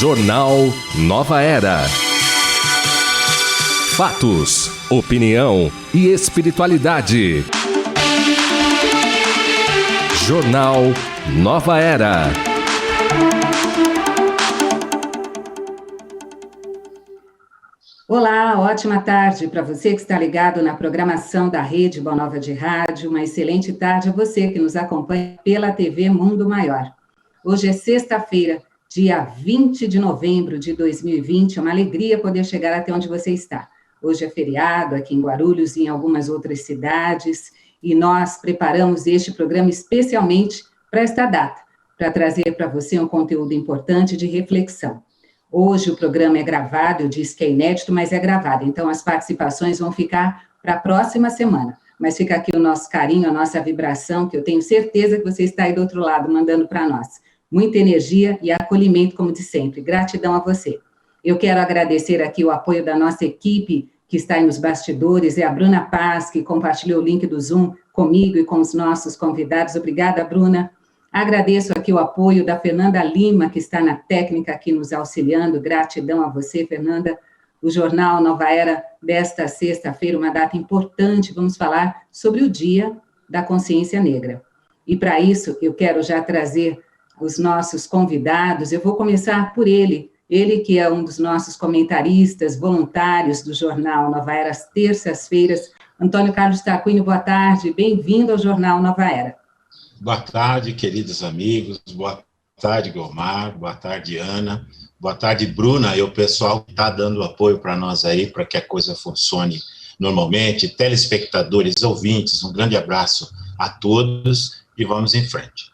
Jornal Nova Era. Fatos, opinião e espiritualidade. Jornal Nova Era. Olá, ótima tarde para você que está ligado na programação da Rede Boa Nova de Rádio. Uma excelente tarde a você que nos acompanha pela TV Mundo Maior. Hoje é sexta-feira, dia 20 de novembro de 2020. É uma alegria poder chegar até onde você está. Hoje é feriado aqui em Guarulhos e em algumas outras cidades, e nós preparamos este programa especialmente para esta data, para trazer para você um conteúdo importante de reflexão. Hoje o programa é gravado, eu disse que é inédito, mas é gravado, então as participações vão ficar para a próxima semana. Mas fica aqui o nosso carinho, a nossa vibração, que eu tenho certeza que você está aí do outro lado, mandando para nós. Muita energia e acolhimento, como de sempre. Gratidão a você. Eu quero agradecer aqui o apoio da nossa equipe, que está aí nos bastidores, é a Bruna Paz, que compartilhou o link do Zoom comigo e com os nossos convidados. Obrigada, Bruna. Agradeço aqui o apoio da Fernanda Lima, que está na técnica aqui nos auxiliando. Gratidão a você, Fernanda. O Jornal Nova Era desta sexta-feira, uma data importante, vamos falar sobre o Dia da Consciência Negra. E para isso, eu quero já trazer os nossos convidados. Eu vou começar por ele que é um dos nossos comentaristas voluntários do Jornal Nova Era, às terças-feiras. Antônio Carlos Tarquínio, boa tarde, bem-vindo ao Jornal Nova Era. Boa tarde, queridos amigos, boa tarde, Gomar, boa tarde, Ana, boa tarde, Bruna, e o pessoal que está dando apoio para nós aí, para que a coisa funcione normalmente, telespectadores, ouvintes, um grande abraço a todos e vamos em frente.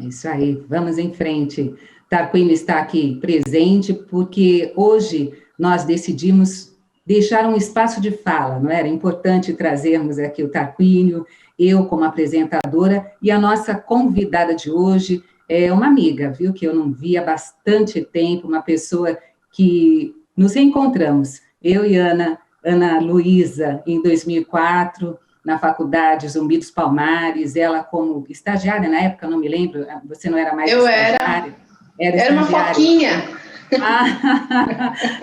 É isso aí, vamos em frente. Tarquínio está aqui presente porque hoje nós decidimos deixar um espaço de fala, não era? Importante trazermos aqui o Tarquínio, eu como apresentadora, e a nossa convidada de hoje é uma amiga, viu, que eu não vi há bastante tempo, uma pessoa que nos reencontramos, eu e Ana Luísa, em 2004, na faculdade Zumbi dos Palmares, ela como estagiária, na época, não me lembro, você não era mais estagiária? Era uma foquinha.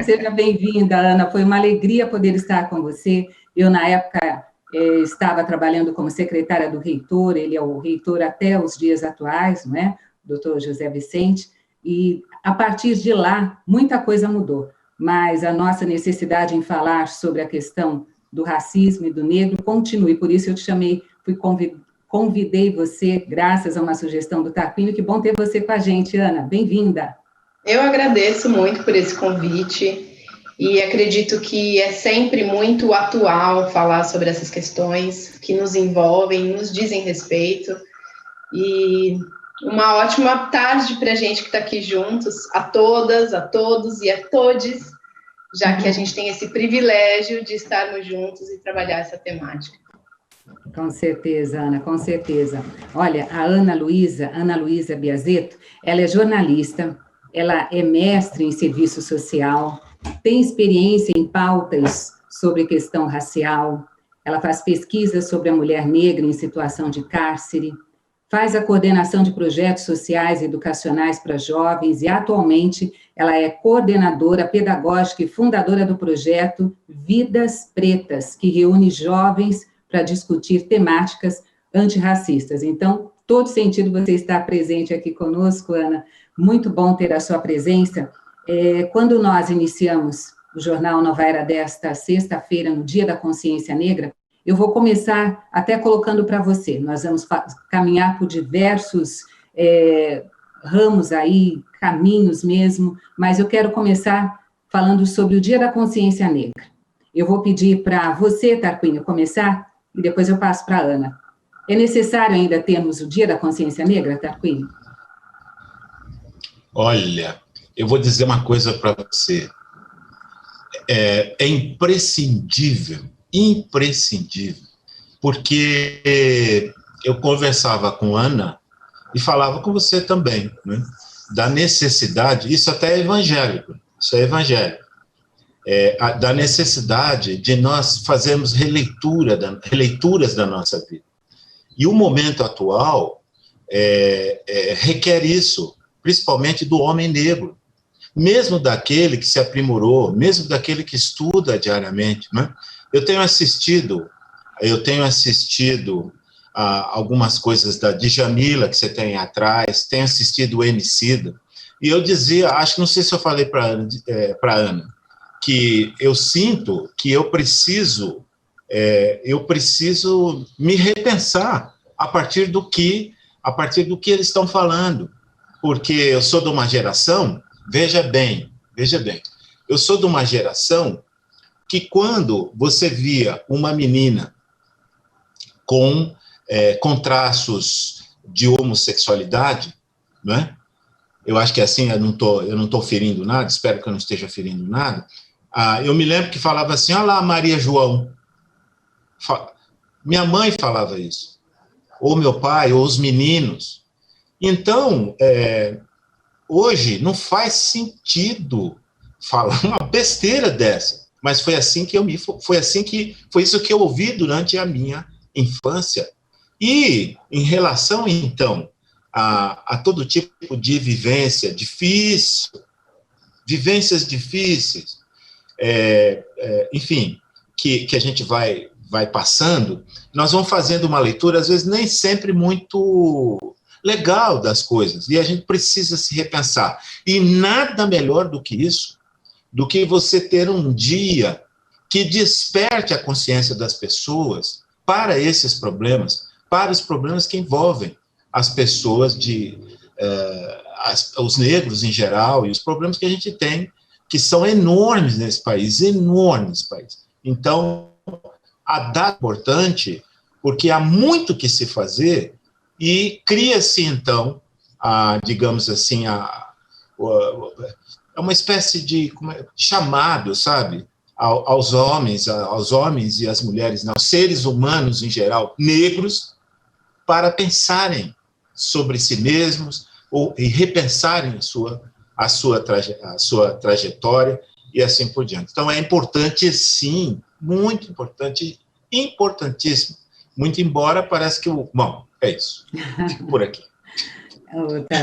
Seja bem-vinda, Ana, foi uma alegria poder estar com você. Eu, na época, estava trabalhando como secretária do reitor, ele é o reitor até os dias atuais, não é? Doutor José Vicente, e a partir de lá, muita coisa mudou, mas a nossa necessidade em falar sobre a questão do racismo e do negro continua, e por isso eu te chamei, convidei você, graças a uma sugestão do Tarquínio. Que bom ter você com a gente, Ana, bem-vinda. Eu agradeço muito por esse convite, e acredito que é sempre muito atual falar sobre essas questões que nos envolvem, nos dizem respeito, e uma ótima tarde para a gente que está aqui juntos, a todas, a todos e a todes, já que a gente tem esse privilégio de estarmos juntos e trabalhar essa temática. Com certeza, Ana, com certeza. Olha, a Ana Luísa Biazetto, ela é jornalista, ela é mestre em serviço social, tem experiência em pautas sobre questão racial, ela faz pesquisas sobre a mulher negra em situação de cárcere, faz a coordenação de projetos sociais e educacionais para jovens e, atualmente, ela é coordenadora pedagógica e fundadora do projeto Vidas Pretas, que reúne jovens para discutir temáticas antirracistas. Então, todo sentido você estar presente aqui conosco, Ana. Muito bom ter a sua presença. Quando nós iniciamos o Jornal Nova Era desta sexta-feira, no Dia da Consciência Negra, eu vou começar até colocando para você. Nós vamos caminhar por diversos ramos aí, caminhos mesmo, mas eu quero começar falando sobre o Dia da Consciência Negra. Eu vou pedir para você, Tarquínio, começar, e depois eu passo para a Ana. É necessário ainda termos o Dia da Consciência Negra, Tarquínio? Olha, eu vou dizer uma coisa para você. É imprescindível, porque eu conversava com Ana e falava com você também, né, da necessidade, isso até é evangélico, da necessidade de nós fazermos releituras da nossa vida. E o momento atual requer isso, principalmente do homem negro, mesmo daquele que se aprimorou, mesmo daquele que estuda diariamente, né? Eu tenho assistido algumas coisas da Djamila, que você tem atrás, tenho assistido o Emicida, e eu dizia, não sei se eu falei para Ana, que eu sinto que eu preciso me repensar a partir do que eles estão falando, porque eu sou de uma geração, veja bem, eu sou de uma geração que quando você via uma menina com traços de homossexualidade, né? Eu acho que assim, eu não estou ferindo nada, espero que eu não esteja ferindo nada. Eu me lembro que falava assim, olha lá, Maria João. Minha mãe falava isso, ou meu pai, ou os meninos. Então, hoje não faz sentido falar uma besteira dessa, mas foi isso que eu ouvi durante a minha infância. E em relação, então, a todo tipo de vivências difíceis, enfim, que a gente vai passando, nós vamos fazendo uma leitura, às vezes, nem sempre muito legal das coisas, e a gente precisa se repensar. E nada melhor do que isso, do que você ter um dia que desperte a consciência das pessoas para esses problemas, para os problemas que envolvem as pessoas, os negros em geral, e os problemas que a gente tem, que são enormes nesse país, enormes país. Então, a data é importante, porque há muito que se fazer, e cria-se, então, digamos assim, uma espécie de chamado, sabe, aos homens e às mulheres, não, seres humanos em geral, negros, para pensarem sobre si mesmos e repensarem a sua trajetória e assim por diante. Então, é importante, sim, muito importante, importantíssimo, muito embora parece que bom, é isso, fico por aqui.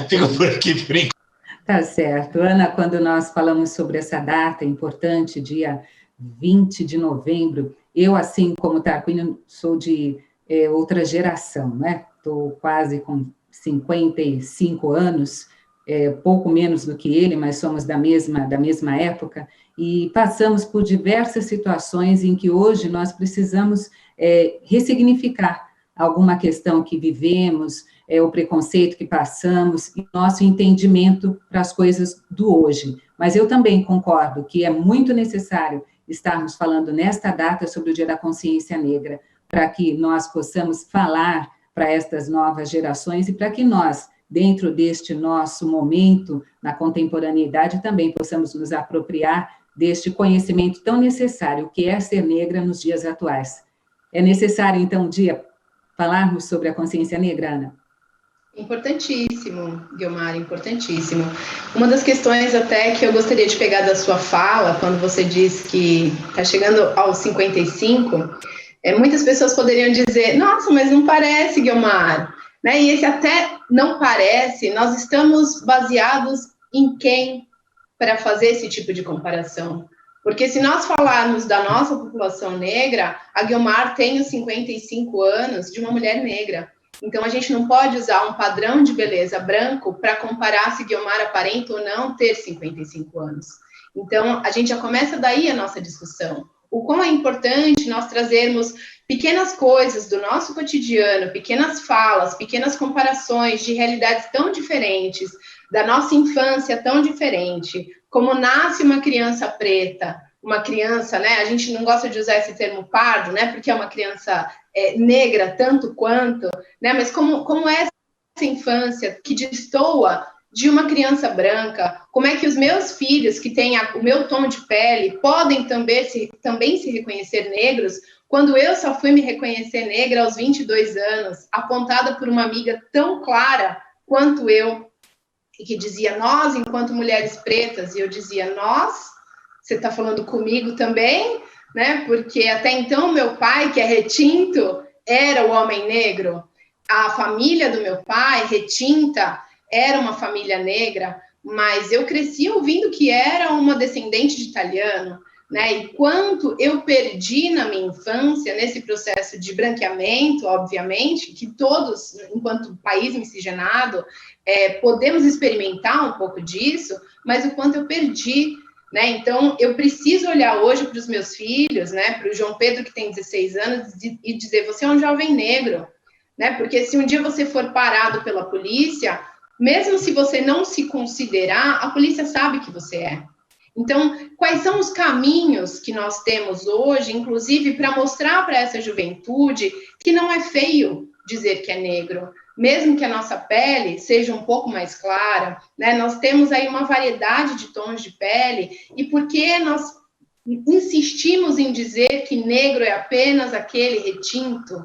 Fico por aqui, por enquanto. Tá certo. Ana, quando nós falamos sobre essa data importante, dia 20 de novembro, eu, assim como Tarquínio, sou de outra geração, né? Estou quase com 55 anos, pouco menos do que ele, mas somos da mesma época, e passamos por diversas situações em que hoje nós precisamos ressignificar alguma questão que vivemos, o preconceito que passamos e nosso entendimento para as coisas do hoje. Mas eu também concordo que é muito necessário estarmos falando nesta data sobre o Dia da Consciência Negra, para que nós possamos falar para estas novas gerações e para que nós, dentro deste nosso momento, na contemporaneidade, também possamos nos apropriar deste conhecimento tão necessário que é ser negra nos dias atuais. É necessário, então, um dia falarmos sobre a consciência negra, Ana? Importantíssimo, Guiomar, importantíssimo. Uma das questões até que eu gostaria de pegar da sua fala, quando você diz que está chegando aos 55, muitas pessoas poderiam dizer, nossa, mas não parece, Guiomar, né? E esse até não parece, nós estamos baseados em quem para fazer esse tipo de comparação? Porque se nós falarmos da nossa população negra, a Guiomar tem os 55 anos de uma mulher negra. Então, a gente não pode usar um padrão de beleza branco para comparar se Guiomar aparenta ou não ter 55 anos. Então, a gente já começa daí a nossa discussão. O quão é importante nós trazermos pequenas coisas do nosso cotidiano, pequenas falas, pequenas comparações de realidades tão diferentes, da nossa infância tão diferente, como nasce uma criança preta, uma criança, né, a gente não gosta de usar esse termo pardo, né, porque é uma criança negra tanto quanto, né, mas como é essa infância que destoa de uma criança branca, como é que os meus filhos, que têm o meu tom de pele, podem também se reconhecer negros, quando eu só fui me reconhecer negra aos 22 anos, apontada por uma amiga tão clara quanto eu, e que dizia nós, enquanto mulheres pretas, e eu dizia nós, você está falando comigo também, né? Porque até então meu pai, que é retinto, era o homem negro, a família do meu pai, retinta, era uma família negra, mas eu cresci ouvindo que era uma descendente de italiano, né? E quanto eu perdi na minha infância, nesse processo de branqueamento, obviamente, que todos, enquanto país miscigenado, podemos experimentar um pouco disso, mas o quanto eu perdi, né? Então, eu preciso olhar hoje para os meus filhos, né? Para o João Pedro, que tem 16 anos, e dizer, você é um jovem negro, né? Porque se um dia você for parado pela polícia, mesmo se você não se considerar, a polícia sabe que você é. Então, quais são os caminhos que nós temos hoje, inclusive, para mostrar para essa juventude que não é feio dizer que é negro, mesmo que a nossa pele seja um pouco mais clara, né? Nós temos aí uma variedade de tons de pele, e por que nós insistimos em dizer que negro é apenas aquele retinto?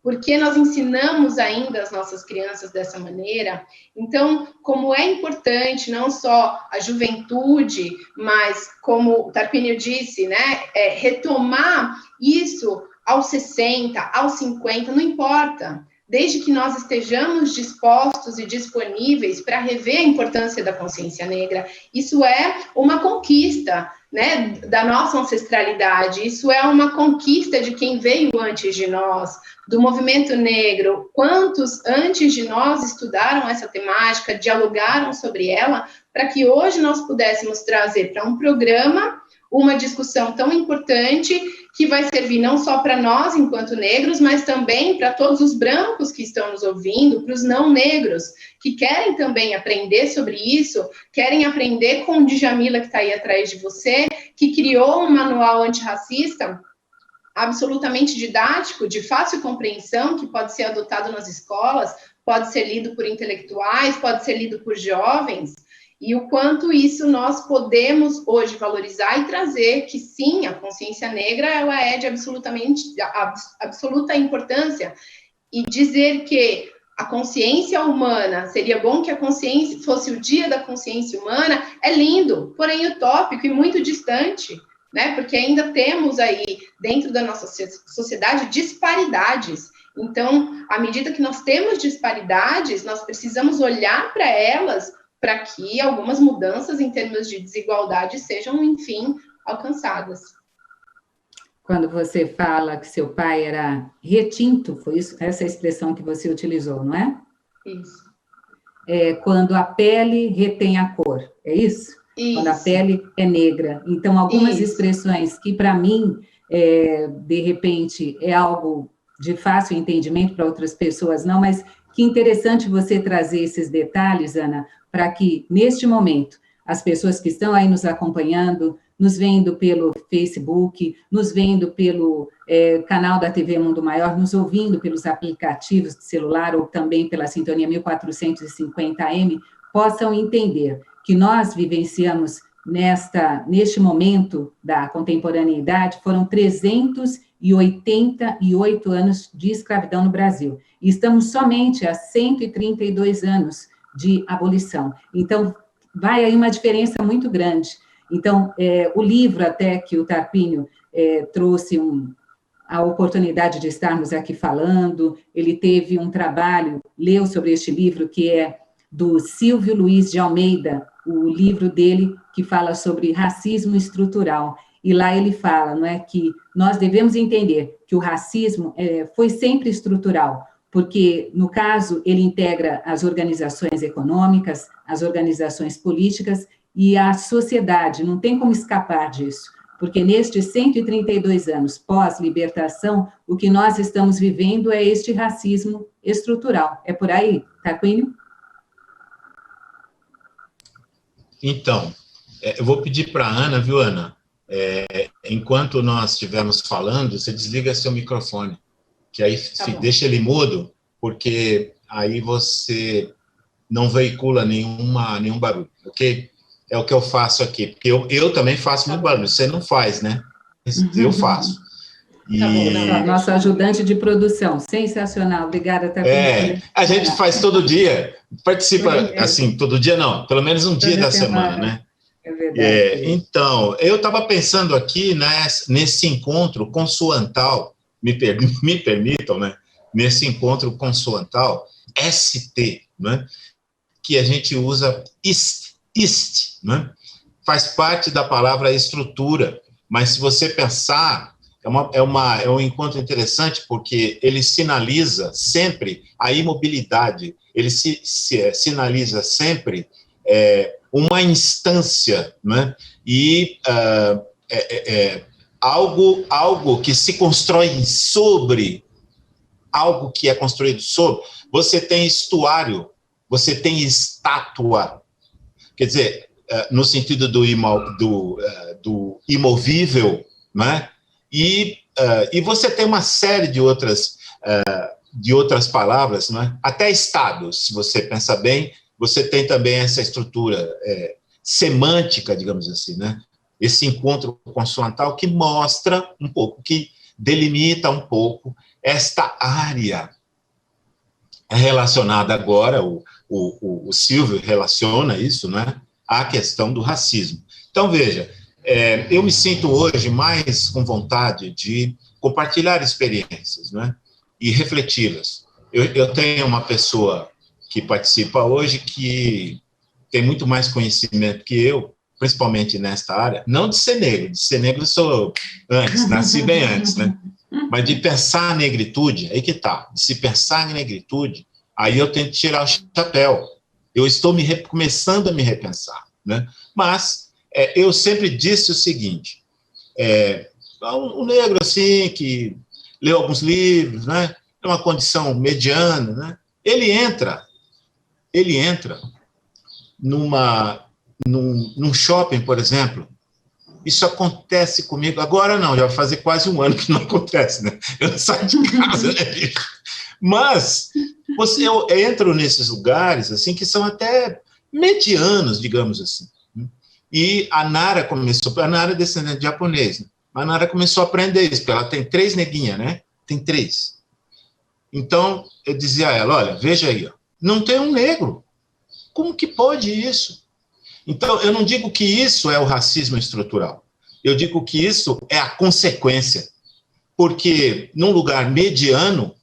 Porque nós ensinamos ainda as nossas crianças dessa maneira. Então, como é importante não só a juventude, mas como o Tarquínio disse, né, retomar isso aos 60, aos 50, não importa, desde que nós estejamos dispostos e disponíveis para rever a importância da consciência negra. Isso é uma conquista, né, da nossa ancestralidade, isso é uma conquista de quem veio antes de nós, do movimento negro. Quantos antes de nós estudaram essa temática, dialogaram sobre ela, para que hoje nós pudéssemos trazer para um programa uma discussão tão importante que vai servir não só para nós, enquanto negros, mas também para todos os brancos que estão nos ouvindo, para os não negros, que querem também aprender sobre isso, querem aprender com o Djamila, que está aí atrás de você, que criou um manual antirracista absolutamente didático, de fácil compreensão, que pode ser adotado nas escolas, pode ser lido por intelectuais, pode ser lido por jovens, e o quanto isso nós podemos hoje valorizar e trazer que sim, a consciência negra ela é de absoluta importância, e dizer que a consciência humana, seria bom que a consciência fosse o dia da consciência humana, é lindo, porém utópico e muito distante, né? Porque ainda temos aí, dentro da nossa sociedade, disparidades. Então, à medida que nós temos disparidades, nós precisamos olhar para elas para que algumas mudanças em termos de desigualdade sejam, enfim, alcançadas. Quando você fala que seu pai era retinto, foi isso, essa expressão que você utilizou, não é? Isso. Quando a pele retém a cor, é isso? Isso. Quando a pele é negra. Então, algumas expressões que, para mim, de repente, é algo de fácil entendimento, para outras pessoas não, mas que interessante você trazer esses detalhes, Ana, para que, neste momento, as pessoas que estão aí nos acompanhando, nos vendo pelo Facebook, nos vendo pelo canal da TV Mundo Maior, nos ouvindo pelos aplicativos de celular ou também pela sintonia 1450 AM, possam entender que nós vivenciamos neste momento da contemporaneidade, foram 388 anos de escravidão no Brasil. E estamos somente a 132 anos de abolição. Então, vai aí uma diferença muito grande. Então, o livro até que o Tarquínio trouxe a oportunidade de estarmos aqui falando, ele teve um trabalho, leu sobre este livro, que é do Silvio Luiz de Almeida, o livro dele que fala sobre racismo estrutural. E lá ele fala, não é, que nós devemos entender que o racismo foi sempre estrutural, porque, no caso, ele integra as organizações econômicas, as organizações políticas e a sociedade, não tem como escapar disso, porque nestes 132 anos pós-libertação, o que nós estamos vivendo é este racismo estrutural. É por aí, Tarquínio? Então, eu vou pedir para a Ana, viu, Ana? Enquanto nós estivermos falando, você desliga seu microfone, que aí deixa ele mudo, porque aí você não veicula nenhum barulho, ok? É o que eu faço aqui, porque eu também faço muito barulho, você não faz, né? Eu faço. E... Tá bom, nosso ajudante de produção, sensacional, obrigada, Tarquínio. A gente faz todo dia, participa, assim, todo dia não, pelo menos um dia da semana, né? É verdade. Então, eu estava pensando aqui, né, nesse encontro consoantal, me permitam, né, nesse encontro consoantal, ST, né, que a gente usa ist, né? Faz parte da palavra estrutura, mas se você pensar, é um encontro interessante, porque ele sinaliza sempre a imobilidade, ele sinaliza sempre uma instância, né? E algo que se constrói sobre, algo que é construído sobre. Você tem estuário, você tem estátua, quer dizer, no sentido do imovível, né? E você tem uma série de outras palavras, né? Até estados, se você pensar bem, você tem também essa estrutura semântica, digamos assim, né? Esse encontro consoantal que mostra um pouco, que delimita um pouco esta área relacionada agora, o Silvio relaciona isso, né, à questão do racismo. Então, veja, eu me sinto hoje mais com vontade de compartilhar experiências, né, e refleti-las. Eu tenho uma pessoa que participa hoje que tem muito mais conhecimento que eu, principalmente nesta área, não de ser negro eu sou antes, nasci bem antes, né? Mas de pensar a negritude, aí que tá, de se pensar em negritude, aí eu tenho que tirar o chapéu. Eu estou começando a me repensar, né? Mas eu sempre disse o seguinte, um negro assim, que leu alguns livros, né? É uma condição mediana, né? Ele entra num shopping, por exemplo. Isso acontece comigo, agora não, já vai fazer quase um ano que não acontece, né? Eu não saio de casa, né, bicho? Mas eu entro nesses lugares, assim, que são até medianos, digamos assim. E a Nara é descendente de japonês, né? A Nara começou a aprender isso, porque ela tem 3 neguinhas, né? Tem 3. Então, eu dizia a ela, olha, veja aí, ó, não tem um negro. Como que pode isso? Então, eu não digo que isso é o racismo estrutural. Eu digo que isso é a consequência. Porque num lugar mediano,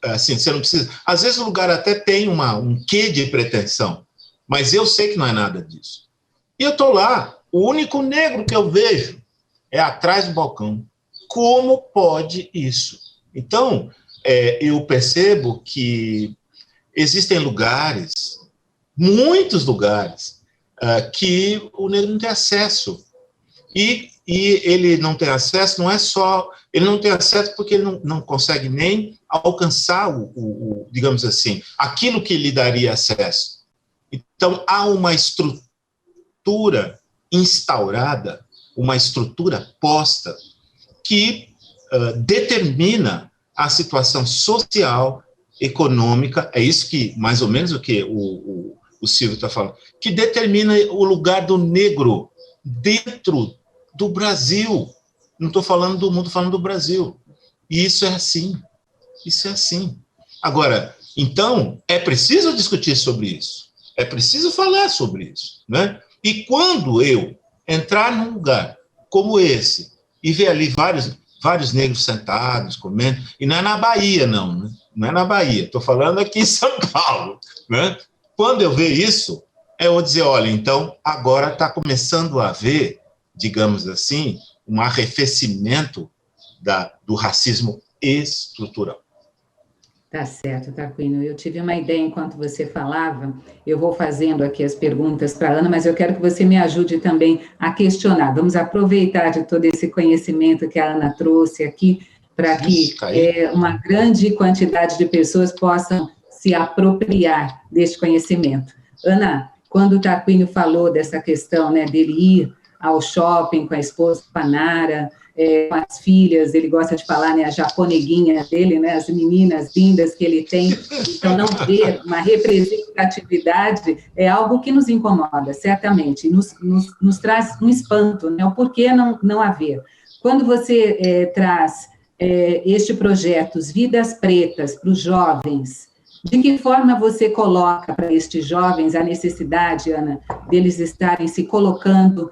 assim, você não precisa... Às vezes o lugar até tem um quê de pretensão, mas eu sei que não é nada disso. E eu estou lá, o único negro que eu vejo é atrás do balcão. Como pode isso? Então, eu percebo que existem lugares, muitos lugares, que o negro não tem acesso. E ele não tem acesso, não é só... Ele não tem acesso porque ele não consegue nem alcançar, digamos assim, aquilo que lhe daria acesso. Então, há uma estrutura instaurada, uma estrutura posta, que determina a situação social, econômica, é isso que, mais ou menos, o que o Silvio está falando, que determina o lugar do negro dentro do Brasil. Não estou falando do mundo, estou falando do Brasil. E isso é assim. Isso é assim. Agora, então, é preciso discutir sobre isso. É preciso falar sobre isso, né? E quando eu entrar num lugar como esse e ver ali vários negros sentados, comendo, e não é na Bahia, não, né? Não é na Bahia, estou falando aqui em São Paulo, né? Quando eu ver isso, eu vou dizer, olha, então, agora está começando a haver, digamos assim, um arrefecimento do racismo estrutural. Tá certo, Tarquínio. Eu tive uma ideia enquanto você falava, eu vou fazendo aqui as perguntas para a Ana, mas eu quero que você me ajude também a questionar. Vamos aproveitar de todo esse conhecimento que a Ana trouxe aqui, para que uma grande quantidade de pessoas possam se apropriar deste conhecimento. Ana, quando o Tarquínio falou dessa questão, né, dele ir ao shopping com a esposa, com a Nara, com as filhas, ele gosta de falar, né, a japoneguinha dele, né, as meninas lindas que ele tem, então não ver uma representatividade é algo que nos incomoda, certamente, nos traz um espanto, né, o porquê não haver. Quando você traz este projeto, Vidas Pretas, para os jovens, de que forma você coloca para estes jovens a necessidade, Ana, deles estarem se colocando,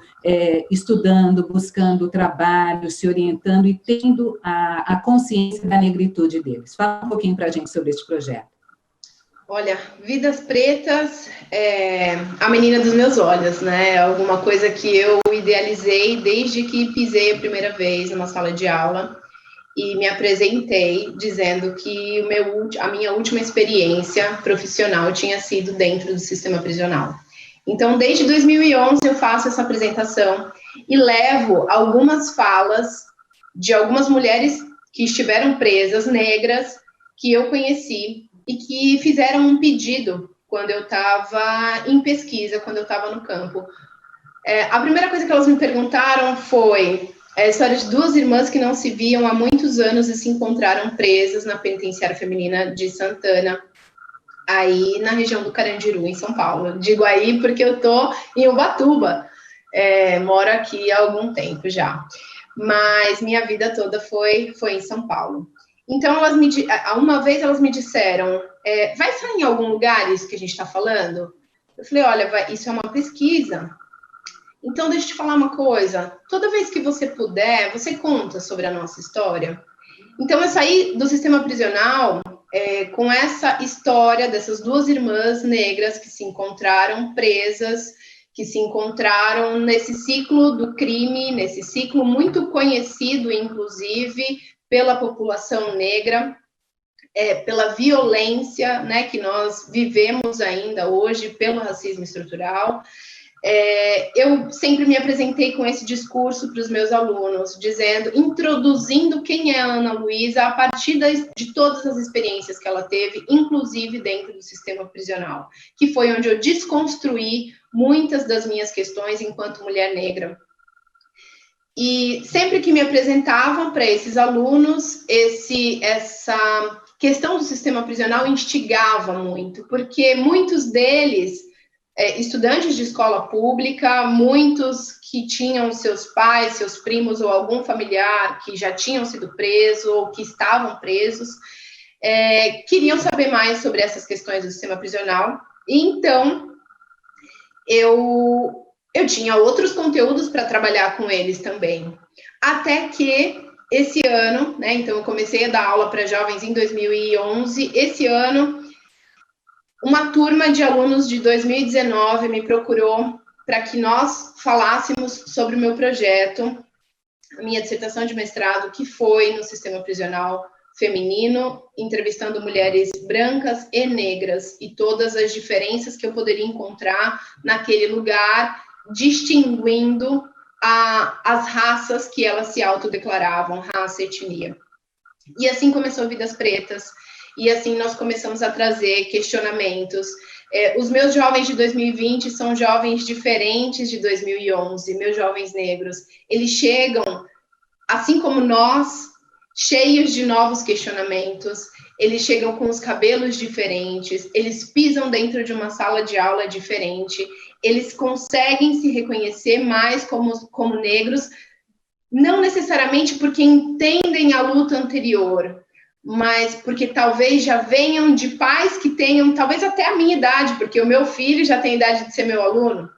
estudando, buscando trabalho, se orientando e tendo a consciência da negritude deles? Fala um pouquinho para a gente sobre este projeto. Olha, Vidas Pretas é a menina dos meus olhos, né? Alguma coisa que eu idealizei desde que pisei a primeira vez numa sala de aula e me apresentei dizendo que a minha última experiência profissional tinha sido dentro do sistema prisional. Então, desde 2011 eu faço essa apresentação e levo algumas falas de algumas mulheres que estiveram presas, negras, que eu conheci e que fizeram um pedido quando eu estava em pesquisa, quando eu estava no campo. A primeira coisa que elas me perguntaram foi a história de duas irmãs que não se viam há muitos anos e se encontraram presas na penitenciária feminina de Santana, aí na região do Carandiru, em São Paulo. Digo aí porque eu tô em Ubatuba, moro aqui há algum tempo já, mas minha vida toda foi em São Paulo. Então, uma vez elas me disseram, vai sair em algum lugar isso que a gente está falando? Eu falei, olha, isso é uma pesquisa. Então, deixa eu te falar uma coisa. Toda vez que você puder, você conta sobre a nossa história. Então, eu saí do sistema prisional com essa história dessas duas irmãs negras que se encontraram presas, que se encontraram nesse ciclo do crime, nesse ciclo muito conhecido, inclusive, pela população negra, pela violência, né, que nós vivemos ainda hoje, pelo racismo estrutural. Eu sempre me apresentei com esse discurso para os meus alunos, introduzindo quem é a Ana Luísa a partir de todas as experiências que ela teve, inclusive dentro do sistema prisional, que foi onde eu desconstruí muitas das minhas questões enquanto mulher negra. E sempre que me apresentavam para esses alunos, essa questão do sistema prisional instigava muito, porque muitos deles, estudantes de escola pública, muitos que tinham seus pais, seus primos ou algum familiar que já tinham sido presos ou que estavam presos, queriam saber mais sobre essas questões do sistema prisional. E então, eu tinha outros conteúdos para trabalhar com eles também. Até que esse ano, né, então eu comecei a dar aula para jovens em 2011, esse ano, uma turma de alunos de 2019 me procurou para que nós falássemos sobre o meu projeto, a minha dissertação de mestrado, que foi no sistema prisional feminino, entrevistando mulheres brancas e negras e todas as diferenças que eu poderia encontrar naquele lugar, distinguindo as raças que elas se autodeclaravam, raça e etnia. E assim começou Vidas Pretas, e assim nós começamos a trazer questionamentos. Os meus jovens de 2020 são jovens diferentes de 2011, meus jovens negros. Eles chegam, assim como nós, cheios de novos questionamentos, eles chegam com os cabelos diferentes, eles pisam dentro de uma sala de aula diferente, eles conseguem se reconhecer mais como negros, não necessariamente porque entendem a luta anterior, mas porque talvez já venham de pais que tenham, talvez até a minha idade, porque o meu filho já tem a idade de ser meu aluno.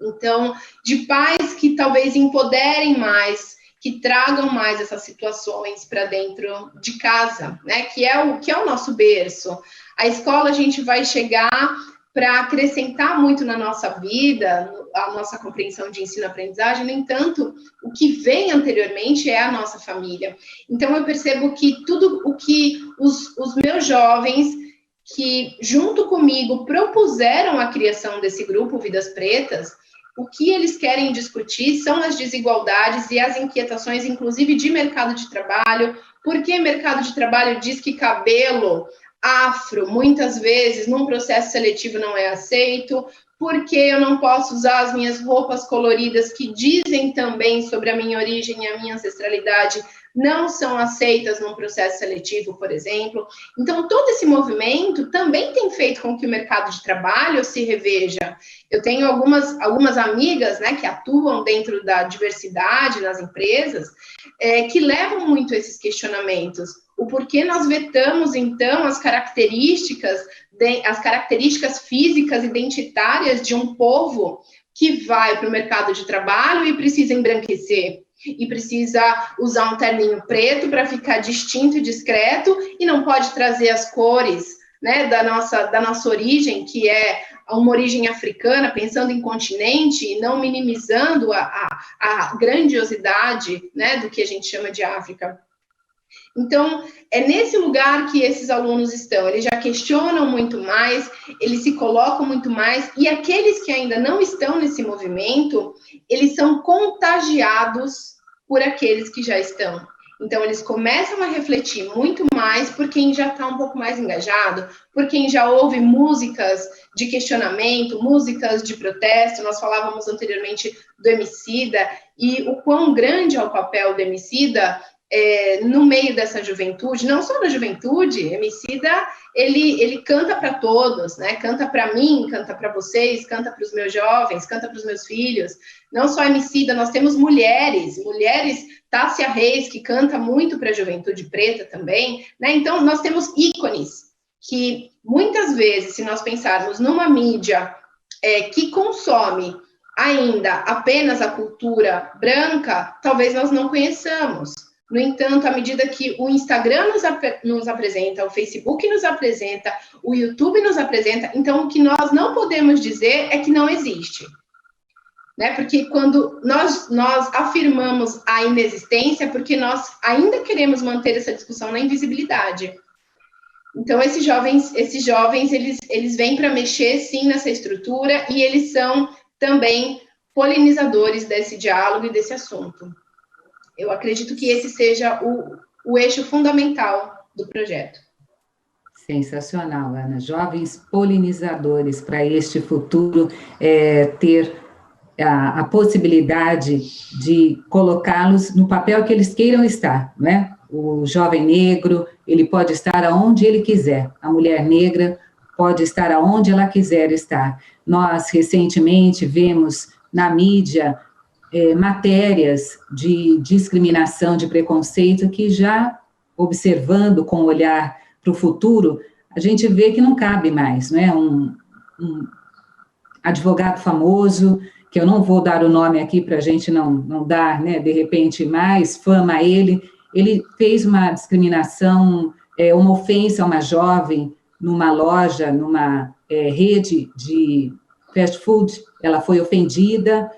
Então, de pais que talvez empoderem mais, que tragam mais essas situações para dentro de casa, né? Que é o nosso berço. A escola a gente vai chegar para acrescentar muito na nossa vida, a nossa compreensão de ensino-aprendizagem, no entanto, o que vem anteriormente é a nossa família. Então, eu percebo que tudo o que os meus jovens, que junto comigo propuseram a criação desse grupo Vidas Pretas, o que eles querem discutir são as desigualdades e as inquietações, inclusive de mercado de trabalho, porque mercado de trabalho diz que cabelo afro, muitas vezes, num processo seletivo não é aceito, porque eu não posso usar as minhas roupas coloridas, que dizem também sobre a minha origem e a minha ancestralidade, não são aceitas num processo seletivo, por exemplo. Então, todo esse movimento também tem feito com que o mercado de trabalho se reveja. Eu tenho algumas amigas, né, que atuam dentro da diversidade nas empresas, que levam muito esses questionamentos. O porquê nós vetamos, então, as características físicas identitárias de um povo que vai para o mercado de trabalho e precisa embranquecer, e precisa usar um terninho preto para ficar distinto e discreto, e não pode trazer as cores né, da nossa origem, que é uma origem africana, pensando em continente e não minimizando a grandiosidade, né, do que a gente chama de África. Então, é nesse lugar que esses alunos estão, eles já questionam muito mais, eles se colocam muito mais, e aqueles que ainda não estão nesse movimento, eles são contagiados por aqueles que já estão. Então, eles começam a refletir muito mais por quem já está um pouco mais engajado, por quem já ouve músicas de questionamento, músicas de protesto. Nós falávamos anteriormente do Emicida, e o quão grande é o papel do Emicida no meio dessa juventude, não só da juventude. Emicida, ele canta para todos, né? Canta para mim, canta para vocês, canta para os meus jovens, canta para os meus filhos. Não só Emicida, nós temos mulheres, Tássia Reis, que canta muito para a juventude preta também, né? Então, nós temos ícones que, muitas vezes, se nós pensarmos numa mídia que consome ainda apenas a cultura branca, talvez nós não conheçamos. No entanto, à medida que o Instagram nos apresenta, o Facebook nos apresenta, o YouTube nos apresenta, então o que nós não podemos dizer é que não existe. Né? Porque quando nós afirmamos a inexistência, porque nós ainda queremos manter essa discussão na invisibilidade. Então, esses jovens eles vêm para mexer, sim, nessa estrutura, e eles são também polinizadores desse diálogo e desse assunto. Eu acredito que esse seja o eixo fundamental do projeto. Sensacional, Ana. Jovens polinizadores para este futuro ter a possibilidade de colocá-los no papel que eles queiram estar, né? O jovem negro, ele pode estar aonde ele quiser. A mulher negra pode estar aonde ela quiser estar. Nós, recentemente, vemos na mídia matérias de discriminação, de preconceito, que já, observando com o olhar para o futuro, a gente vê que não cabe mais, né? Um advogado famoso, que eu não vou dar o nome aqui para a gente não dar, né, de repente, mais fama a ele fez uma discriminação, uma ofensa a uma jovem numa loja, numa rede de fast food. Ela foi ofendida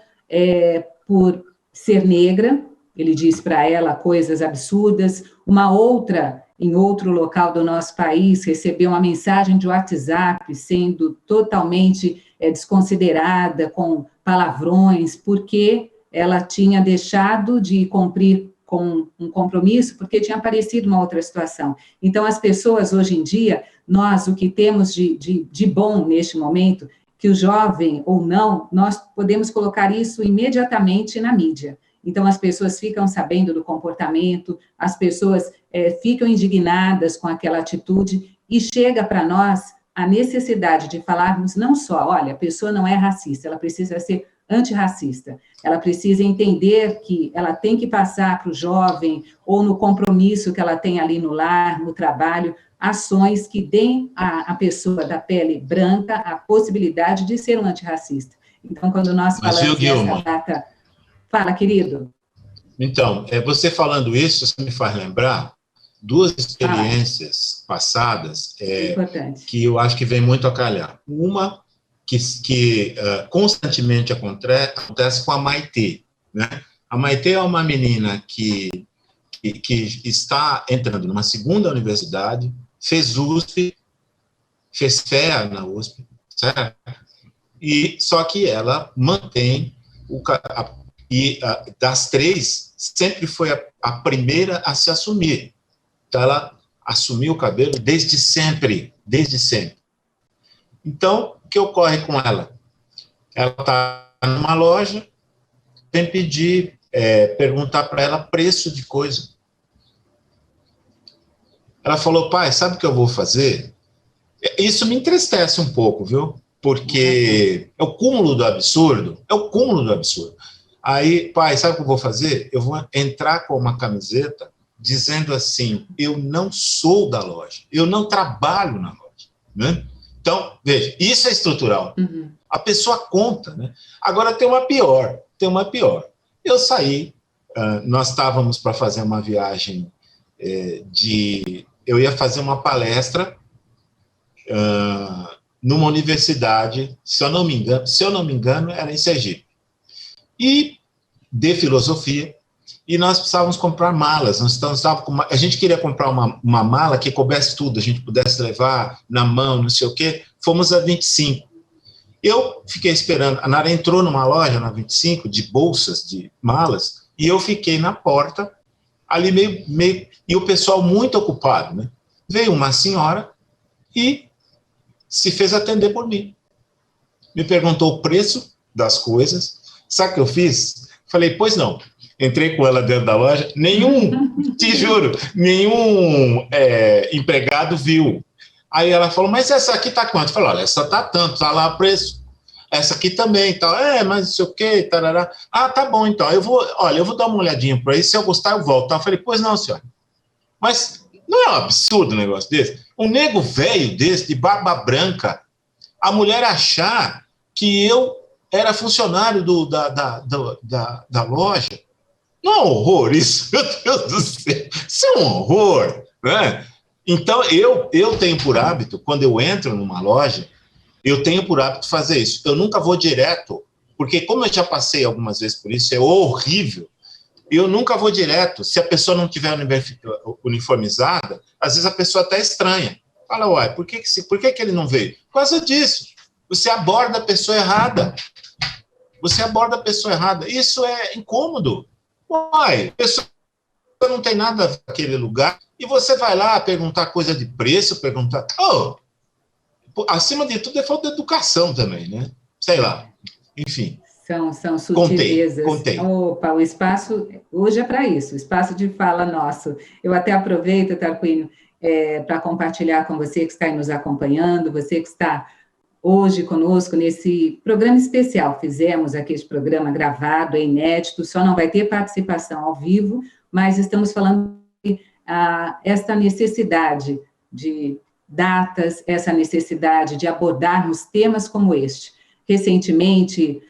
por ser negra, ele disse para ela coisas absurdas. Uma outra, em outro local do nosso país, recebeu uma mensagem de WhatsApp sendo totalmente desconsiderada, com palavrões, porque ela tinha deixado de cumprir com um compromisso, porque tinha aparecido uma outra situação. Então, as pessoas, hoje em dia, nós, o que temos de bom neste momento, que o jovem ou não, nós podemos colocar isso imediatamente na mídia. Então, as pessoas ficam sabendo do comportamento, as pessoas ficam indignadas com aquela atitude, e chega para nós a necessidade de falarmos não só, olha, a pessoa não é racista, ela precisa ser antirracista, ela precisa entender que ela tem que passar para o jovem, ou no compromisso que ela tem ali no lar, no trabalho, ações que deem à pessoa da pele branca a possibilidade de ser um antirracista. Então, quando nós falamos dessa data... Fala, querido. Então, você falando isso, você me faz lembrar duas experiências passadas que eu acho que vem muito a calhar. Uma que constantemente acontece com a Maitê, né? A Maitê é uma menina que está entrando numa segunda universidade, fez USP, fez FEA na USP, certo? E só que ela mantém das três, sempre foi a primeira a se assumir. Então, ela assumiu o cabelo desde sempre. Então, o que ocorre com ela? Ela está numa loja, vem perguntar para ela preço de coisa. Ela falou, pai, sabe o que eu vou fazer? Isso me entristece um pouco, viu? Porque é o cúmulo do absurdo. Aí, pai, sabe o que eu vou fazer? Eu vou entrar com uma camiseta dizendo assim, eu não sou da loja, eu não trabalho na loja, né? Então, veja, isso é estrutural. Uhum. A pessoa conta, né? Agora tem uma pior. Eu saí, nós estávamos para fazer uma viagem eu ia fazer uma palestra numa universidade, se eu não me engano, era em Sergipe, e de filosofia, e nós precisávamos comprar malas. A gente queria comprar uma mala que coubesse tudo, a gente pudesse levar na mão, não sei o quê. Fomos a 25. Eu fiquei esperando, a Nara entrou numa loja na 25 de bolsas, de malas, e eu fiquei na porta, ali meio e o pessoal muito ocupado, né? Veio uma senhora e se fez atender por mim. Me perguntou o preço das coisas. Sabe o que eu fiz? Falei, pois não. Entrei com ela dentro da loja, te juro, nenhum empregado viu. Aí ela falou, mas essa aqui tá quanto? Eu falei, olha, essa tá tanto, tá lá o preço. Essa aqui também, tal. Mas não sei o quê, tarará. Ah, tá bom, então, eu vou dar uma olhadinha por aí, se eu gostar eu volto. Eu falei, pois não, senhora. Mas não é um absurdo um negócio desse? Um nego velho desse, de barba branca, a mulher achar que eu era funcionário da loja. Não é um horror isso? Meu Deus do céu, isso é um horror, né? Então, eu tenho por hábito, quando eu entro numa loja, eu tenho por hábito fazer isso. Eu nunca vou direto, porque como eu já passei algumas vezes por isso, é horrível. Eu nunca vou direto. Se a pessoa não tiver uniformizada, às vezes a pessoa até estranha. Fala, uai, por que ele não veio? Por causa disso. Você aborda a pessoa errada. Isso é incômodo. Uai, a pessoa não tem nada naquele lugar e você vai lá perguntar coisa de preço, acima de tudo é falta de educação também, né? Sei lá, enfim. São sutilezas. Contei. Opa, o espaço hoje é para isso, o espaço de fala nosso. Eu até aproveito, Tarquínio, para compartilhar com você que está aí nos acompanhando, você que está hoje conosco nesse programa especial. Fizemos aqui esse programa gravado, é inédito, só não vai ter participação ao vivo, mas estamos falando de esta necessidade de datas, essa necessidade de abordarmos temas como este. Recentemente,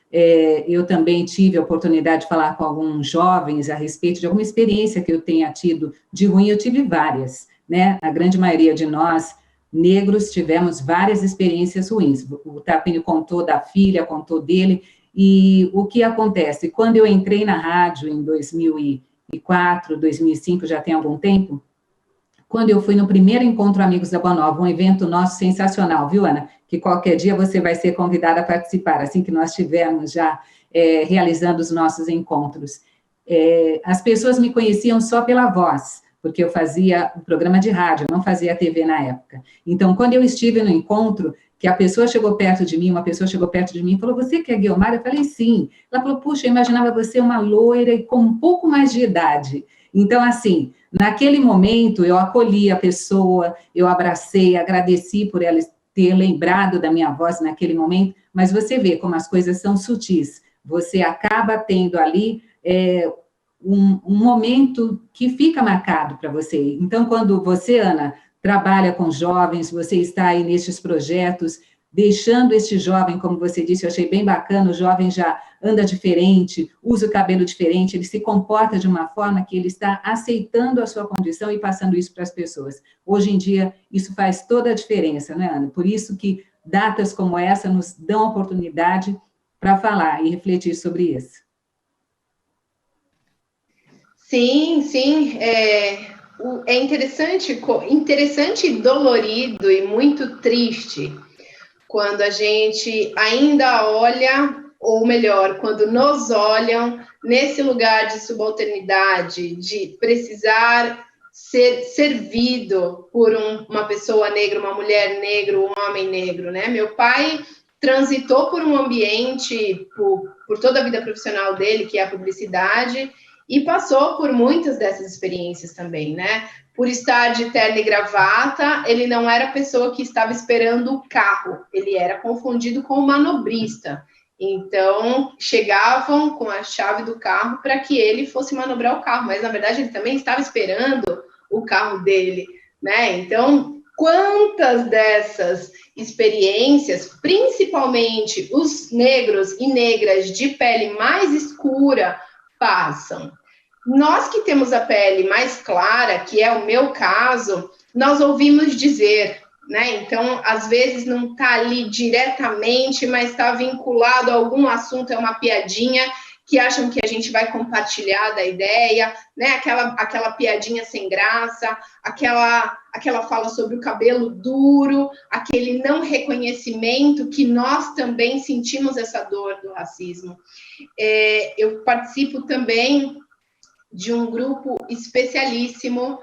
eu também tive a oportunidade de falar com alguns jovens a respeito de alguma experiência que eu tenha tido de ruim. Eu tive várias, né? A grande maioria de nós, negros, tivemos várias experiências ruins. O Tarquínio contou da filha, contou dele, e o que acontece? Quando eu entrei na rádio em 2004, 2005, já tem algum tempo, quando eu fui no primeiro Encontro Amigos da Boa Nova, um evento nosso sensacional, viu, Ana? Que qualquer dia você vai ser convidada a participar, assim que nós estivermos já realizando os nossos encontros. As pessoas me conheciam só pela voz, porque eu fazia um programa de rádio, eu não fazia TV na época. Então, quando eu estive no encontro, que a pessoa chegou perto de mim, uma pessoa chegou perto de mim e falou, você que é Guiomar? Eu falei, sim. Ela falou, puxa, eu imaginava você uma loira e com um pouco mais de idade. Então, assim, naquele momento, eu acolhi a pessoa, eu abracei, agradeci por ela ter lembrado da minha voz naquele momento, mas você vê como as coisas são sutis. Você acaba tendo ali um momento que fica marcado para você. Então, quando você, Ana, trabalha com jovens, você está aí nestes projetos, deixando este jovem, como você disse, eu achei bem bacana, o jovem já anda diferente, usa o cabelo diferente, ele se comporta de uma forma que ele está aceitando a sua condição e passando isso para as pessoas. Hoje em dia, isso faz toda a diferença, né, Ana? Por isso que datas como essa nos dão oportunidade para falar e refletir sobre isso. Sim, é interessante e dolorido e muito triste quando a gente ainda olha, ou melhor, quando nos olham nesse lugar de subalternidade, de precisar ser servido por uma pessoa negra, uma mulher negra, um homem negro, né? Meu pai transitou por um ambiente, por toda a vida profissional dele, que é a publicidade, e passou por muitas dessas experiências também, né? Por estar de terno e gravata, ele não era a pessoa que estava esperando o carro, ele era confundido com o manobrista. Então, chegavam com a chave do carro para que ele fosse manobrar o carro, mas, na verdade, ele também estava esperando o carro dele, né? Então, quantas dessas experiências, principalmente os negros e negras de pele mais escura, passam. Nós que temos a pele mais clara, que é o meu caso, nós ouvimos dizer, né? Então, às vezes não está ali diretamente, mas está vinculado a algum assunto, é uma piadinha, que acham que a gente vai compartilhar da ideia, né? Aquela piadinha sem graça, aquela fala sobre o cabelo duro, aquele não reconhecimento, que nós também sentimos essa dor do racismo. Eu participo também de um grupo especialíssimo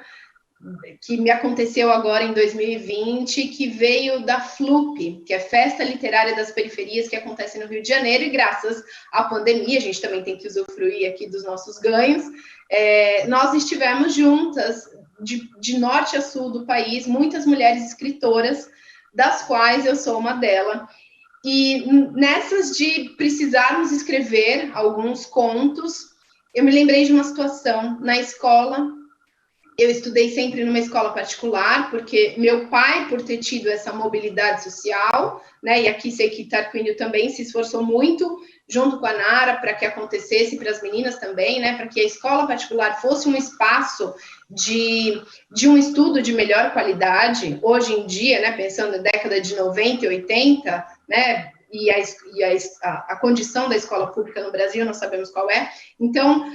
que me aconteceu agora em 2020, que veio da FLUP, que é Festa Literária das Periferias, que acontece no Rio de Janeiro, e graças à pandemia, a gente também tem que usufruir aqui dos nossos ganhos, nós estivemos juntas, de norte a sul do país, muitas mulheres escritoras, das quais eu sou uma delas, e nessas de precisarmos escrever alguns contos, eu me lembrei de uma situação na escola. Eu estudei sempre numa escola particular, porque meu pai, por ter tido essa mobilidade social, né, e aqui sei que Tarquínio também se esforçou muito, junto com a Nara, para que acontecesse, para as meninas também, né, para que a escola particular fosse um espaço de um estudo de melhor qualidade. Hoje em dia, né, pensando na década de 90 e 80, né, e a condição da escola pública no Brasil, nós sabemos qual é. Então,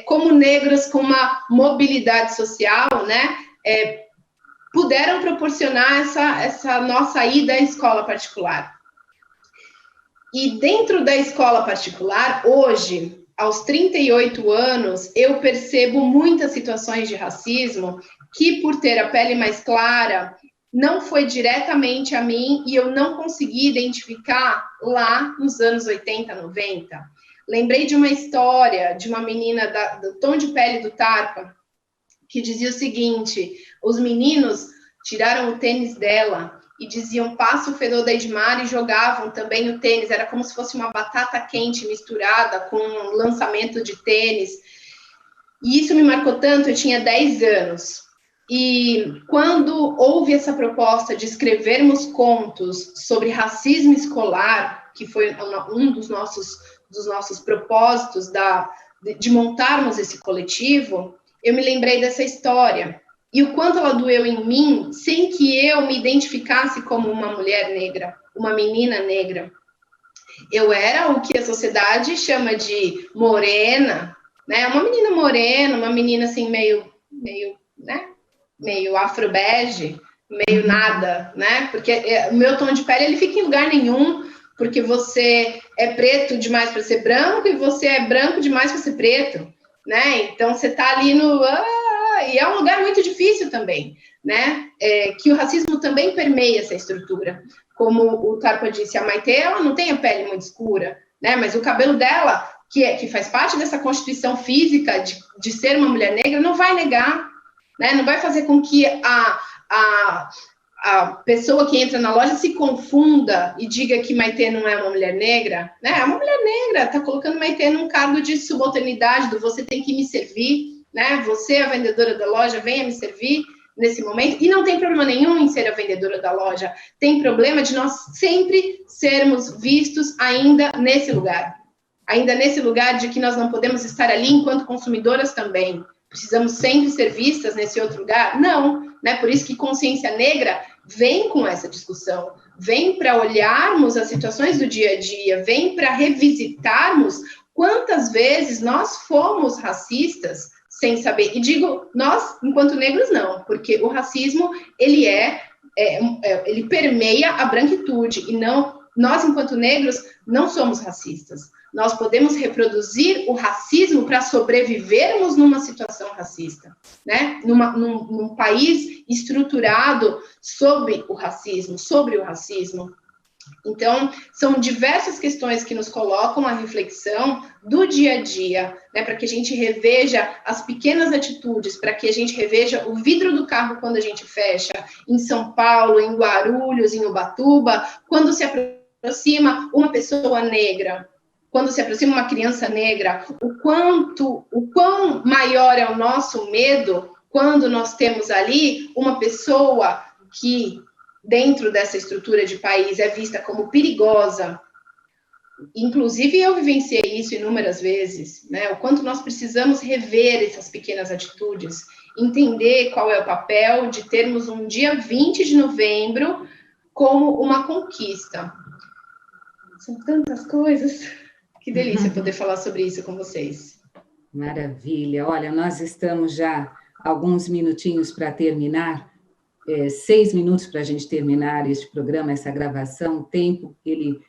como negros com uma mobilidade social, né, puderam proporcionar essa nossa ida à escola particular. E dentro da escola particular, hoje, aos 38 anos, eu percebo muitas situações de racismo que, por ter a pele mais clara, não foi diretamente a mim e eu não consegui identificar lá nos anos 80, 90. Lembrei de uma história de uma menina do tom de pele do Tarpa, que dizia o seguinte: os meninos tiraram o tênis dela e diziam, passa o fedor da Edmar, e jogavam também o tênis, era como se fosse uma batata quente misturada com um lançamento de tênis. E isso me marcou tanto, eu tinha 10 anos. E quando houve essa proposta de escrevermos contos sobre racismo escolar, que foi um dos nossos propósitos de montarmos esse coletivo, eu me lembrei dessa história. E o quanto ela doeu em mim, sem que eu me identificasse como uma mulher negra, uma menina negra. Eu era o que a sociedade chama de morena, né? Uma menina morena, uma menina assim meio, né? Meio afro-bege, meio nada, né? Porque o meu tom de pele, ele fica em lugar nenhum, porque você é preto demais para ser branco e você é branco demais para ser preto, né? Então, você tá ali e é um lugar muito difícil também, né? Que o racismo também permeia essa estrutura. Como o Tarpa disse, a Maitê, ela não tem a pele muito escura, né? Mas o cabelo dela, que faz parte dessa constituição física de ser uma mulher negra, não vai negar, né? Não vai fazer com que a pessoa que entra na loja se confunda e diga que Maitê não é uma mulher negra, né? É uma mulher negra, está colocando Maitê num cargo de subalternidade, do você tem que me servir, né? Você, a vendedora da loja, venha me servir nesse momento. E não tem problema nenhum em ser a vendedora da loja. Tem problema de nós sempre sermos vistos ainda nesse lugar. Ainda nesse lugar de que nós não podemos estar ali enquanto consumidoras também. Precisamos sempre ser vistas nesse outro lugar? Não, né? Por isso que consciência negra vem com essa discussão, vem para olharmos as situações do dia a dia, vem para revisitarmos quantas vezes nós fomos racistas sem saber. E digo nós, enquanto negros, não, porque o racismo, ele permeia a branquitude, e não, nós, enquanto negros, não somos racistas. Nós podemos reproduzir o racismo para sobrevivermos numa situação racista, né? Num país estruturado sobre o racismo. Então, são diversas questões que nos colocam à reflexão do dia a dia, né? Para que a gente reveja as pequenas atitudes, para que a gente reveja o vidro do carro quando a gente fecha, em São Paulo, em Guarulhos, em Ubatuba, quando se aproxima uma pessoa negra, quando se aproxima uma criança negra, o quão maior é o nosso medo quando nós temos ali uma pessoa que, dentro dessa estrutura de país, é vista como perigosa. Inclusive, eu vivenciei isso inúmeras vezes, né? O quanto nós precisamos rever essas pequenas atitudes entender qual é o papel de termos um dia 20 de novembro como uma conquista. São tantas coisas. Que delícia poder falar sobre isso com vocês. Maravilha. Olha, nós estamos já alguns minutinhos para terminar, 6 minutos para a gente terminar este programa, essa gravação. O tempo, ele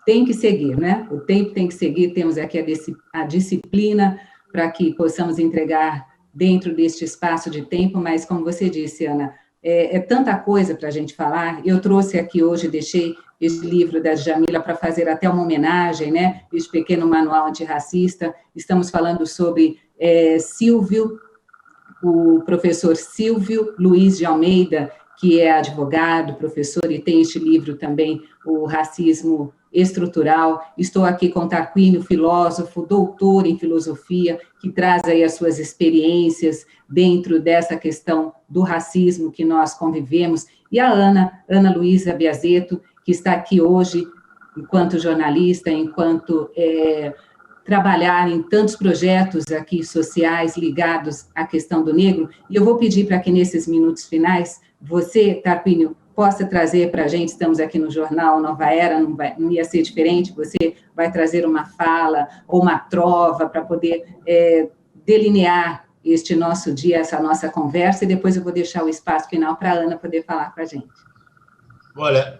tem que seguir, né? O tempo tem que seguir, temos aqui a disciplina para que possamos entregar dentro deste espaço de tempo, mas como você disse, Ana, é tanta coisa para a gente falar. Eu trouxe aqui hoje, deixei esse livro da Djamila para fazer até uma homenagem, né? Este pequeno manual antirracista. Estamos falando sobre o professor Silvio Luiz de Almeida, que é advogado, professor, e tem este livro também, O Racismo Estrutural. Estou aqui com Tarquínio, filósofo, doutor em filosofia, que traz aí as suas experiências dentro dessa questão do racismo que nós convivemos, e a Ana Luísa Biazeto, que está aqui hoje enquanto jornalista, enquanto trabalhar em tantos projetos aqui sociais ligados à questão do negro. E eu vou pedir para que nesses minutos finais, você, Tarquínio, possa trazer para a gente, estamos aqui no Jornal Nova Era, não ia ser diferente, você vai trazer uma fala ou uma trova para poder delinear este nosso dia, essa nossa conversa, e depois eu vou deixar o espaço final para a Ana poder falar com a gente. Olha,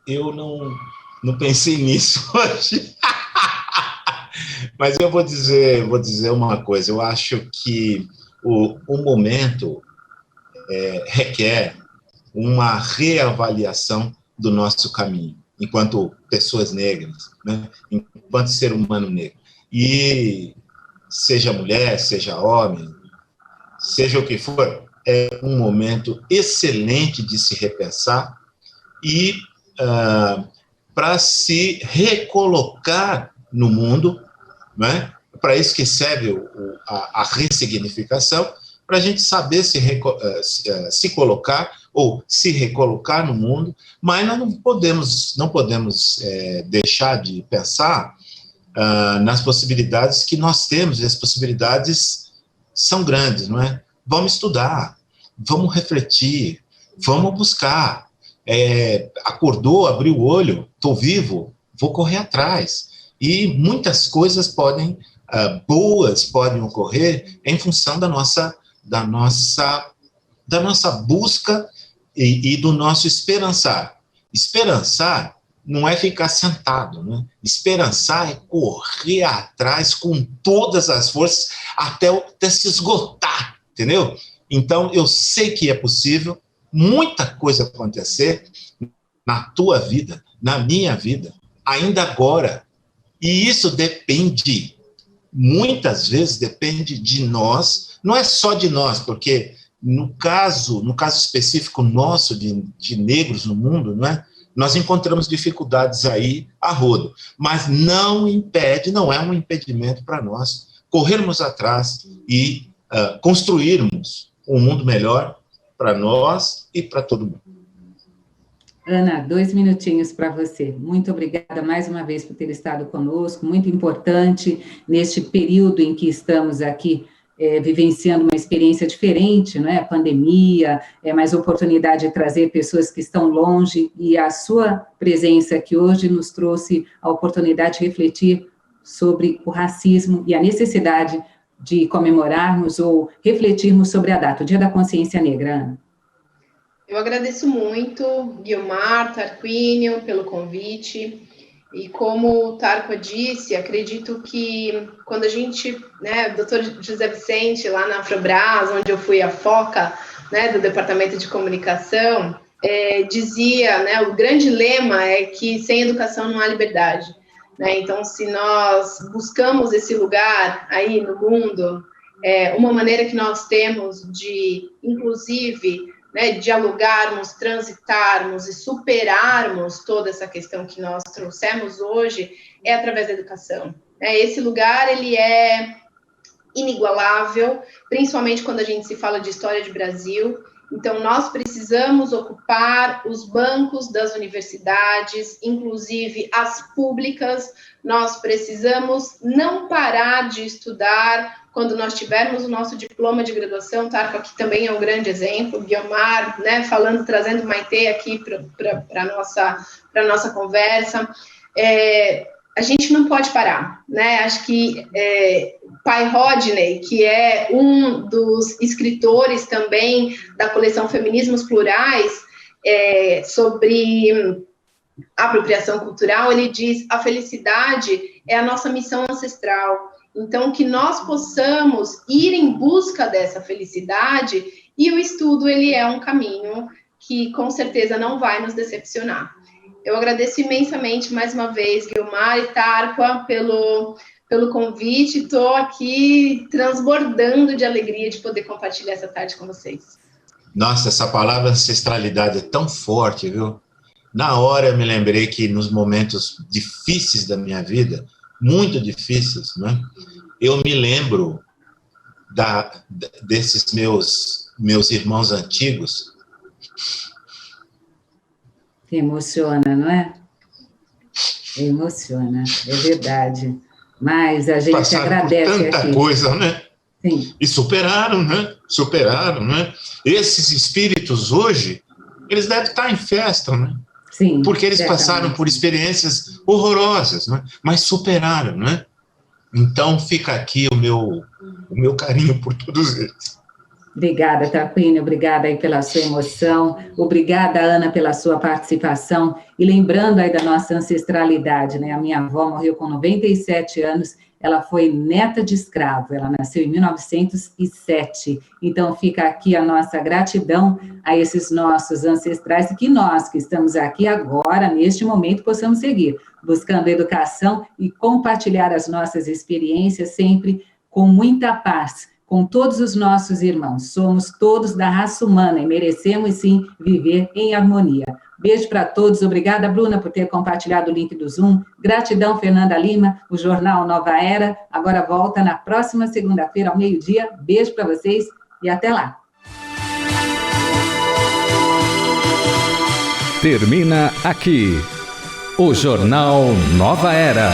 eu não pensei nisso hoje, mas eu vou dizer uma coisa. Eu acho que o momento requer uma reavaliação do nosso caminho, enquanto pessoas negras, né? Enquanto ser humano negro. E seja mulher, seja homem, seja o que for, é um momento excelente de se repensar e para se recolocar no mundo, né? Para isso que serve a ressignificação, para a gente saber se colocar ou se recolocar no mundo, mas nós não podemos deixar de pensar nas possibilidades que nós temos, e as possibilidades são grandes, não é? Vamos estudar, vamos refletir, vamos buscar. Acordou, abriu o olho, estou vivo, vou correr atrás. E muitas coisas boas podem ocorrer em função da nossa busca e do nosso esperançar. Esperançar não é ficar sentado, né? Esperançar é correr atrás com todas as forças até se esgotar, entendeu? Então, eu sei que é possível muita coisa acontecer na tua vida, na minha vida, ainda agora. E isso depende, muitas vezes depende de nós, não é só de nós, porque no caso específico nosso de negros no mundo, não é? Nós encontramos dificuldades aí a rodo, mas não é um impedimento para nós corrermos atrás e construirmos um mundo melhor para nós e para todo mundo. Ana, 2 minutinhos para você. Muito obrigada mais uma vez por ter estado conosco, muito importante neste período em que estamos aqui vivenciando uma experiência diferente, não é? A pandemia, mais oportunidade de trazer pessoas que estão longe, e a sua presença aqui hoje nos trouxe a oportunidade de refletir sobre o racismo e a necessidade de comemorarmos ou refletirmos sobre a data, o Dia da Consciência Negra, Ana. Eu agradeço muito, Guiomar, Tarquínio, pelo convite. E como o Tarco disse, acredito que quando a gente, né, o doutor José Vicente, lá na Afrobras, onde eu fui a FOCA, né, do Departamento de Comunicação, dizia, né, o grande lema é que sem educação não há liberdade. Né? Então, se nós buscamos esse lugar aí no mundo, uma maneira que nós temos de, inclusive, né, dialogarmos, transitarmos e superarmos toda essa questão que nós trouxemos hoje, é através da educação. Esse lugar, ele é inigualável, principalmente quando a gente se fala de história de Brasil, Então, nós precisamos ocupar os bancos das universidades, inclusive as públicas. Nós precisamos não parar de estudar quando nós tivermos o nosso diploma de graduação. Tarco aqui também é um grande exemplo, Guiomar, né, trazendo Maitê aqui para a nossa conversa. A gente não pode parar, né? Acho que Pai Rodney, que é um dos escritores também da coleção Feminismos Plurais, sobre apropriação cultural, ele diz: a felicidade é a nossa missão ancestral. Então, que nós possamos ir em busca dessa felicidade, e o estudo, ele é um caminho que, com certeza, não vai nos decepcionar. Eu agradeço imensamente, mais uma vez, Guiomar e Tarqua, pelo convite. Estou aqui transbordando de alegria de poder compartilhar essa tarde com vocês. Nossa, essa palavra ancestralidade é tão forte, viu? Na hora eu me lembrei que nos momentos difíceis da minha vida, muito difíceis, né? Eu me lembro desses meus irmãos antigos. Emociona, não é? Emociona, é verdade. Mas a gente Passaram agradece por tanta aqui. coisa, né? Sim. E superaram, né? Superaram, né? Esses espíritos hoje, eles devem estar em festa, né? Sim, porque eles certamente passaram por experiências horrorosas, né? Mas superaram, né? Então fica aqui o meu carinho por todos eles. Obrigada, Tarquínio, obrigada aí pela sua emoção, obrigada, Ana, pela sua participação, e lembrando aí da nossa ancestralidade, né, a minha avó morreu com 97 anos, ela foi neta de escravo, ela nasceu em 1907, então fica aqui a nossa gratidão a esses nossos ancestrais, e que nós, que estamos aqui agora, neste momento, possamos seguir, buscando educação e compartilhar as nossas experiências sempre com muita paz, com todos os nossos irmãos. Somos todos da raça humana e merecemos, sim, viver em harmonia. Beijo para todos. Obrigada, Bruna, por ter compartilhado o link do Zoom. Gratidão, Fernanda Lima. O Jornal Nova Era agora volta na próxima segunda-feira, ao meio-dia. Beijo para vocês e até lá. Termina aqui o Jornal Nova Era.